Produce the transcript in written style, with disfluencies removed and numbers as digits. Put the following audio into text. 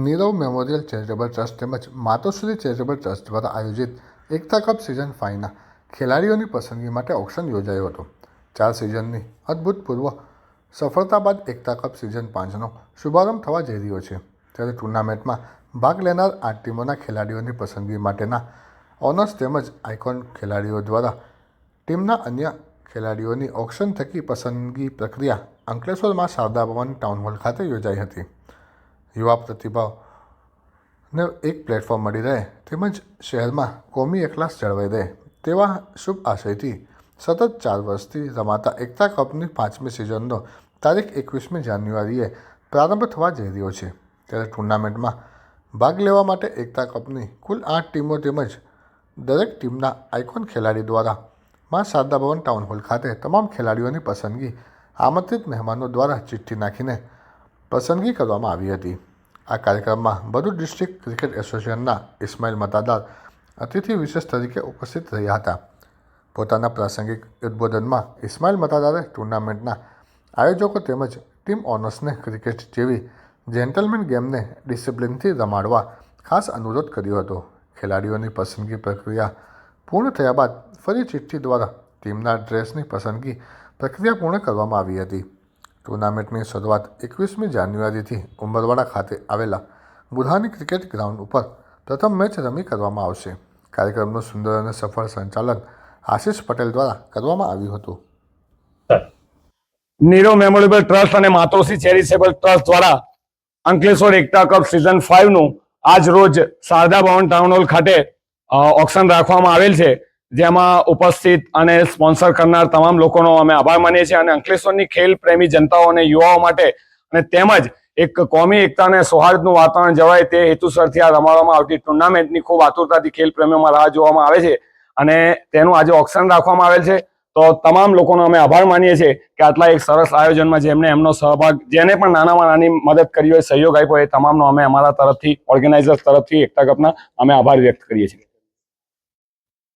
Nirav memorial charitable trust તેમજ Matoshree charitable trust દ્વારા આયોજિત એકતા કપ સિઝન 5ના ખેલાડીઓની પસંદગી માટે ઓક્શન યોજાયો હતો। 4 સિઝનની અભૂતપૂર્વ સફળતા બાદ એકતા કપ સિઝન 5નો શુભારંભ થવા જઈ રહ્યો છે। ત્યારે ટુર્નામેન્ટમાં ભાગ લેનાર 8 ટીમોના ખેલાડીઓની પસંદગી માટેના ઓનર્સ તેમજ આઇકોન ખેલાડીઓ દ્વારા ટીમના અન્ય ખેલાડીઓની ઓક્શન થકી પસંદગી પ્રક્રિયા અંકલેશ્વરમાં શારદા ભવન ટાઉન હોલ ખાતે યોજાઈ હતી। યુવા પ્રતિભાઓને એક પ્લેટફોર્મ મળી રહે તેમજ શહેરમાં કોમી એકલાસ જળવાઈ રહે તેવા શુભ આશયથી સતત 4 વર્ષથી રમાતા એકતા કપની 5મી સિઝનનો તારીખ 21મી જાન્યુઆરીએ પ્રારંભ થવા જઈ રહ્યો છે। ત્યારે ટુર્નામેન્ટમાં ભાગ લેવા માટે એકતા કપની કુલ 8 ટીમો તેમજ દરેક ટીમના આઇકોન ખેલાડી દ્વારા માં શારદા ભવન ટાઉન હોલ ખાતે તમામ ખેલાડીઓની પસંદગી આમંત્રિત મહેમાનો દ્વારા ચિઠ્ઠી નાખીને પસંદગી કરવામાં આવી હતી। આ કાર્યક્રમમાં ભરૂચ ડિસ્ટ્રિક્ટ ક્રિકેટ એસોસિએશનના ઇસ્માઇલ મતાદાર અતિથિ વિશેષ તરીકે ઉપસ્થિત રહ્યા હતા। પોતાના પ્રાસંગિક ઉદ્બોધનમાં ઇસ્માઇલ મતાદારે ટુર્નામેન્ટના આયોજકો તેમજ ટીમ ઓનર્સને ક્રિકેટ જેવી જેન્ટલમેન ગેમને ડિસિપ્લિનથી રમાડવા ખાસ અનુરોધ કર્યો હતો। ખેલાડીઓની પસંદગી પ્રક્રિયા પૂર્ણ થયા બાદ ફરી ચિઠ્ઠી દ્વારા ટીમના ડ્રેસની પસંદગી પ્રક્રિયા પૂર્ણ કરવામાં આવી હતી। ટુર્નામેન્ટની શરૂઆત 21મી જાન્યુઆરીથી ઉંબરવાડા ખાતે આવેલા બુરહાની ક્રિકેટ ગ્રાઉન્ડ ઉપર પ્રથમ મેચ રમી કરવામાં આવશે। કાર્યક્રમનું સુંદર અને સફળ સંચાલન આશિષ પટેલ દ્વારા કરવામાં આવ્યું હતું। નીરવ મેમોરિયલ ટ્રસ્ટ અને માતોશ્રી ચેરિટેબલ ટ્રસ્ટ દ્વારા અંકલેશ્વર એકતા કપ સિઝન 5નું આજ રોજ શારદા ભવન ટાઉન હોલ ખાતે ઓક્શન રાખવામાં આવેલ છે, જેમાં ઉપસ્થિત અને સ્પોન્સર કરનાર તમામ લોકોનો અમે આભાર માનીએ છીએ અને અંકલેશ્વરની ખેલ પ્રેમી જનતાઓ અને યુવાઓ માટે અને તેમજ એક કોમી એકતા અને સૌહાર્દનું વાતાવરણ જળવાય તે હેતુસરથી આ રમાડવામાં આવતી ટુર્નામેન્ટની ખૂબ આતુરતાથી ખેલ પ્રેમીઓમાં રાહ જોવામાં આવે છે અને તેનું આજે ઓક્શન રાખવામાં આવેલ છે। તો તમામ લોકોનો અમે આભાર માનીએ છીએ કે આટલા એક સરસ આયોજનમાં જેમને એમનો સહભાગ, જેને પણ નાનામાં નાની મદદ કરી હોય, સહયોગ આપ્યો, એ તમામનો અમે અમારા તરફથી, ઓર્ગેનાઇઝર્સ તરફથી એકતા કપના અમે આભાર વ્યક્ત કરીએ છીએ।